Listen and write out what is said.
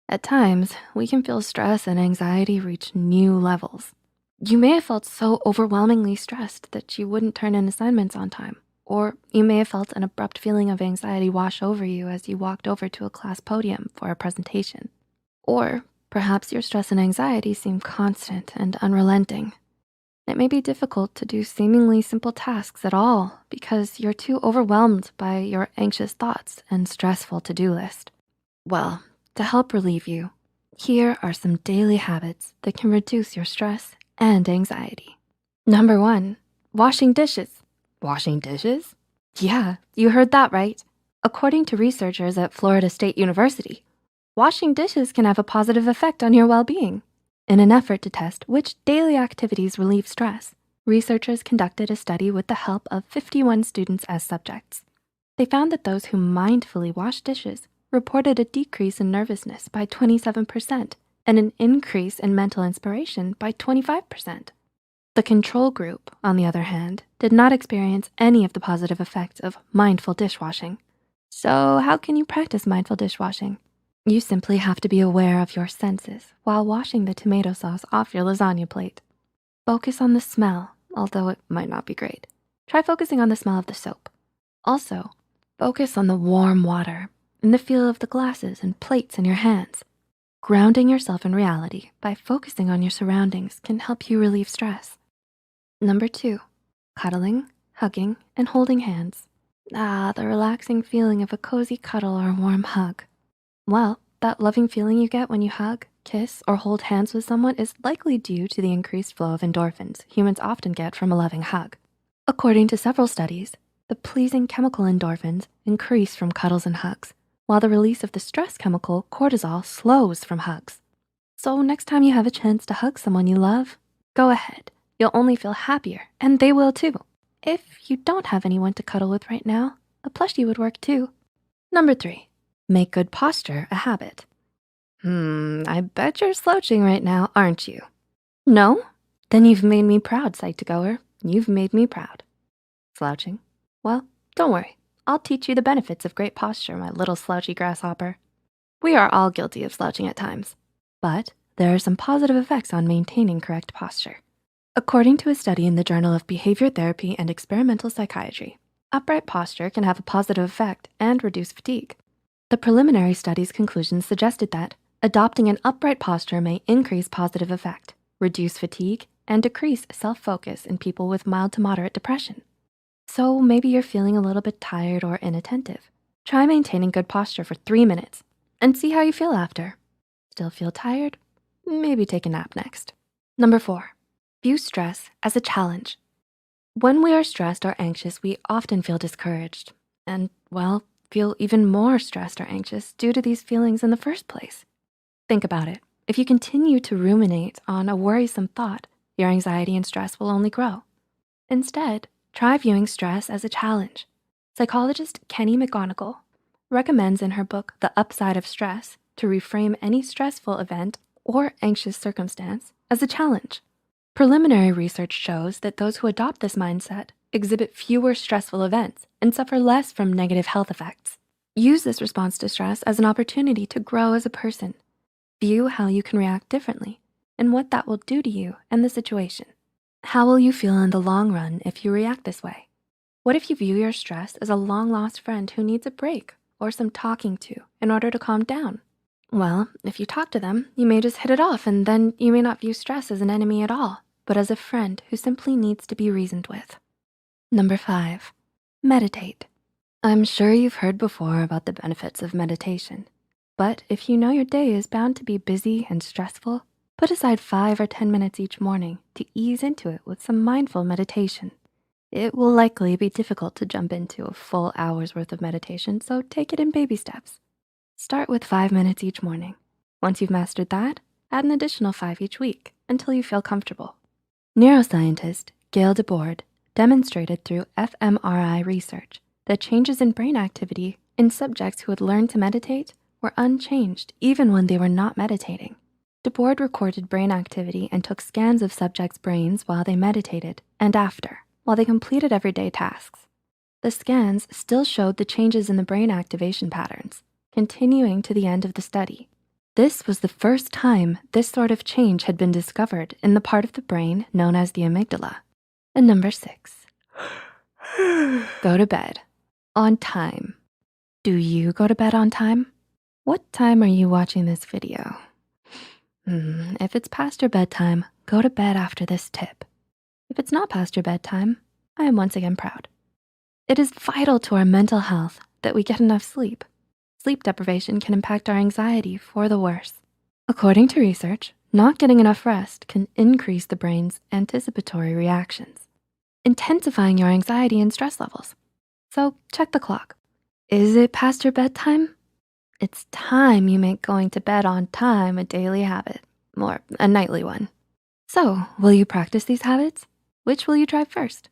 At times, we can feel stress and anxiety reach new levels. You may have felt so overwhelmingly stressed that you wouldn't turn in assignments on time, or you may have felt an abrupt feeling of anxiety wash over you as you walked over to a class podium for a presentation. Or perhaps your stress and anxiety seem constant and unrelenting. It may be difficult to do seemingly simple tasks at all because you're too overwhelmed by your anxious thoughts and stressful to-do list. Well, to help relieve you, here are some daily habits that can reduce your stress and anxiety. Number 1, washing dishes. Washing dishes? Yeah, you heard that right. According to researchers at Florida State University, washing dishes can have a positive effect on your well-being. In an effort to test which daily activities relieve stress, researchers conducted a study with the help of 51 students as subjects. They found that those who mindfully washed dishes reported a decrease in nervousness by 27% and an increase in mental inspiration by 25%. The control group, on the other hand, did not experience any of the positive effects of mindful dishwashing. So how can you practice mindful dishwashing? You simply have to be aware of your senses while washing the tomato sauce off your lasagna plate. Focus on the smell, although it might not be great. Try focusing on the smell of the soap. Also, focus on the warm water and the feel of the glasses and plates in your hands. Grounding yourself in reality by focusing on your surroundings can help you relieve stress. Number 2, cuddling, hugging, and holding hands. The relaxing feeling of a cozy cuddle or warm hug. Well, that loving feeling you get when you hug, kiss, or hold hands with someone is likely due to the increased flow of endorphins humans often get from a loving hug. According to several studies, the pleasing chemical endorphins increase from cuddles and hugs, while the release of the stress chemical cortisol slows from hugs. So next time you have a chance to hug someone you love, go ahead. You'll only feel happier, and they will too. If you don't have anyone to cuddle with right now, a plushie would work too. Number 3, make good posture a habit. I bet you're slouching right now, aren't you? No? Then you've made me proud, Psych-to-goer. You've made me proud. Slouching? Well, don't worry. I'll teach you the benefits of great posture, my little slouchy grasshopper. We are all guilty of slouching at times, but there are some positive effects on maintaining correct posture. According to a study in the Journal of Behavior Therapy and Experimental Psychiatry, upright posture can have a positive effect and reduce fatigue. The preliminary study's conclusions suggested that adopting an upright posture may increase positive effect, reduce fatigue, and decrease self-focus in people with mild to moderate depression. So maybe you're feeling a little bit tired or inattentive. Try maintaining good posture for 3 minutes and see how you feel after. Still feel tired? Maybe take a nap next. Number 4, view stress as a challenge. When we are stressed or anxious, we often feel discouraged and, well, feel even more stressed or anxious due to these feelings in the first place. Think about it. If you continue to ruminate on a worrisome thought, your anxiety and stress will only grow. Instead, try viewing stress as a challenge. Psychologist Kenny McGonigal recommends in her book, The Upside of Stress, to reframe any stressful event or anxious circumstance as a challenge. Preliminary research shows that those who adopt this mindset exhibit fewer stressful events and suffer less from negative health effects. Use this response to stress as an opportunity to grow as a person. View how you can react differently and what that will do to you and the situation. How will you feel in the long run if you react this way? What if you view your stress as a long-lost friend who needs a break or some talking to in order to calm down? Well, if you talk to them, you may just hit it off, and then you may not view stress as an enemy at all, but as a friend who simply needs to be reasoned with. Number 5, meditate. I'm sure you've heard before about the benefits of meditation, but if you know your day is bound to be busy and stressful, put aside 5 or 10 minutes each morning to ease into it with some mindful meditation. It will likely be difficult to jump into a full hour's worth of meditation, so take it in baby steps. Start with 5 minutes each morning. Once you've mastered that, add an additional 5 each week until you feel comfortable. Neuroscientist Gail DeBoard demonstrated through fMRI research that changes in brain activity in subjects who had learned to meditate were unchanged even when they were not meditating. DeBoard recorded brain activity and took scans of subjects' brains while they meditated and after, while they completed everyday tasks. The scans still showed the changes in the brain activation patterns, continuing to the end of the study. This was the first time this sort of change had been discovered in the part of the brain known as the amygdala. And number 6, go to bed on time. Do you go to bed on time? What time are you watching this video? If it's past your bedtime, go to bed after this tip. If it's not past your bedtime, I am once again proud. It is vital to our mental health that we get enough sleep. Sleep deprivation can impact our anxiety for the worse. According to research, not getting enough rest can increase the brain's anticipatory reactions, intensifying your anxiety and stress levels. So check the clock. Is it past your bedtime? It's time you make going to bed on time a daily habit, or a nightly one. So will you practice these habits? Which will you try first?